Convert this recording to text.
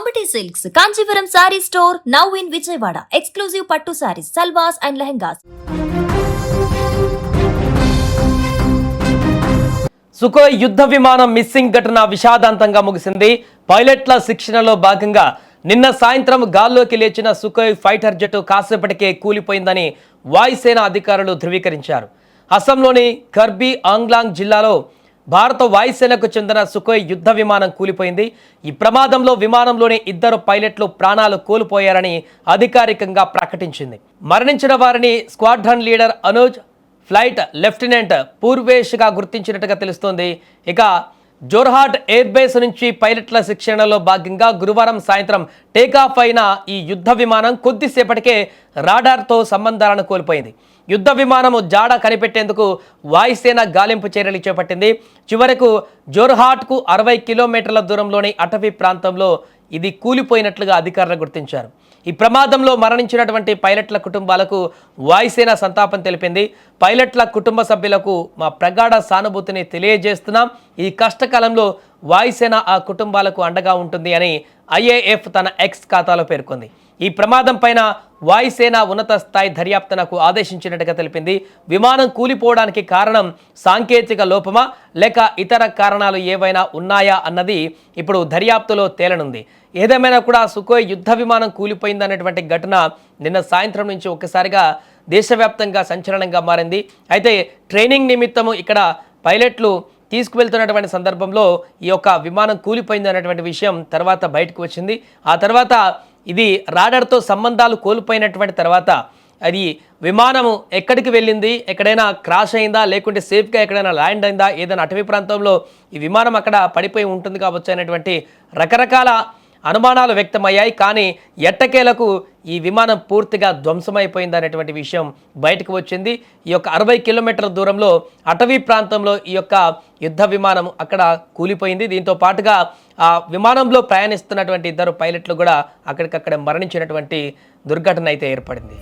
Amity Silks, Kanchipuram Saree Store, now in Vijayawada. Exclusive Pattu Sarees, Salwars and Lehengas. Sukhoi యుద్ధ విమానం missing ఘటన విషాదాంతంగా ముగిసింది. పైలట్ల శిక్షణలో భాగంగా నిన్న సాయంత్రం గాల్లోకి లేచిన సుఖోయ్ ఫైటర్ జెట్ కాసేపటికే కూలిపోయిందని వాయుసేన అధికారులు ధృవీకరించారు. అస్సాంలోని కర్బీ ఆంగ్లాంగ్ జిల్లాలో భారత వాయుసేనకు చెందిన సుఖోయ్ యుద్ధ విమానం కూలిపోయింది. ఈ ప్రమాదంలో విమానంలోని 2 పైలట్లు ప్రాణాలు కోల్పోయారని అధికారికంగా ప్రకటించింది. మరణించిన వారిని squadron leader Anuj, flight lieutenant పూర్వేష్గా గుర్తించినట్టుగా తెలుస్తోంది. ఇక జోర్హాట్ ఎయిర్ బేస్ నుంచి పైలట్ల శిక్షణలో భాగంగా గురువారం సాయంత్రం టేకాఫ్ అయిన ఈ యుద్ధ విమానం కొద్దిసేపటికే రాడార్తో సంబంధాలను కోల్పోయింది. యుద్ధ విమానము జాడ కనిపెట్టేందుకు వాయుసేన గాలింపు చర్యలు చేపట్టింది. చివరకు జోర్హాట్కు 60 కిలోమీటర్ల దూరంలోని అటవీ ప్రాంతంలో ఇది కూలిపోయినట్లుగా అధికారులు గుర్తించారు. ఈ ప్రమాదంలో మరణించినటువంటి పైలట్ల కుటుంబాలకు వాయుసేన సంతాపం తెలిపింది. పైలట్ల కుటుంబ సభ్యులకు మా ప్రగాఢ సానుభూతిని తెలియజేస్తున్నాం. ఈ కష్టకాలంలో వాయుసేన ఆ కుటుంబాలకు అండగా ఉంటుంది అని IAF తన ఎక్స్ ఖాతాలో పేర్కొంది. ఈ ప్రమాదం పైన వాయుసేన ఉన్నత స్థాయి దర్యాప్తునకు ఆదేశించినట్టుగా తెలిపింది. విమానం కూలిపోవడానికి కారణం సాంకేతిక లోపమా లేక ఇతర కారణాలు ఏవైనా ఉన్నాయా అన్నది ఇప్పుడు దర్యాప్తులో తేలనుంది. ఏదేమైనా కూడా సుఖోయ్ యుద్ధ విమానం కూలిపోయిందనేటువంటి ఘటన నిన్న సాయంత్రం నుంచి ఒక్కసారిగా దేశవ్యాప్తంగా సంచలనంగా మారింది. అయితే ట్రైనింగ్ నిమిత్తము ఇక్కడ పైలట్లు తీసుకువెళ్తున్నటువంటి సందర్భంలో ఈ యొక్క విమానం కూలిపోయింది అనేటువంటి విషయం తర్వాత బయటకు వచ్చింది. ఆ తర్వాత ఇది రాడార్తో సంబంధాలు కోల్పోయినటువంటి తర్వాత అది విమానము ఎక్కడికి వెళ్ళింది, ఎక్కడైనా క్రాష్ అయిందా, లేకుంటే సేఫ్గా ఎక్కడైనా ల్యాండ్ అయిందా, ఏదైనా అటవీ ప్రాంతంలో ఈ విమానం అక్కడ పడిపోయి ఉంటుంది కావచ్చు అనేటువంటి రకరకాల అనుమానాలు వ్యక్తమయ్యాయి. కానీ ఎట్టకేలకు ఈ విమానం పూర్తిగా ధ్వంసమైపోయింది అనేటువంటి విషయం బయటకు వచ్చింది. ఈ యొక్క 60 కిలోమీటర్ల దూరంలో అటవీ ప్రాంతంలో ఈ యొక్క యుద్ధ విమానం అక్కడ కూలిపోయింది. దీంతో పాటుగా ఆ విమానంలో ప్రయాణిస్తున్నటువంటి 2 పైలట్లు కూడా అక్కడికక్కడ మరణించినటువంటి దుర్ఘటన అయితే ఏర్పడింది.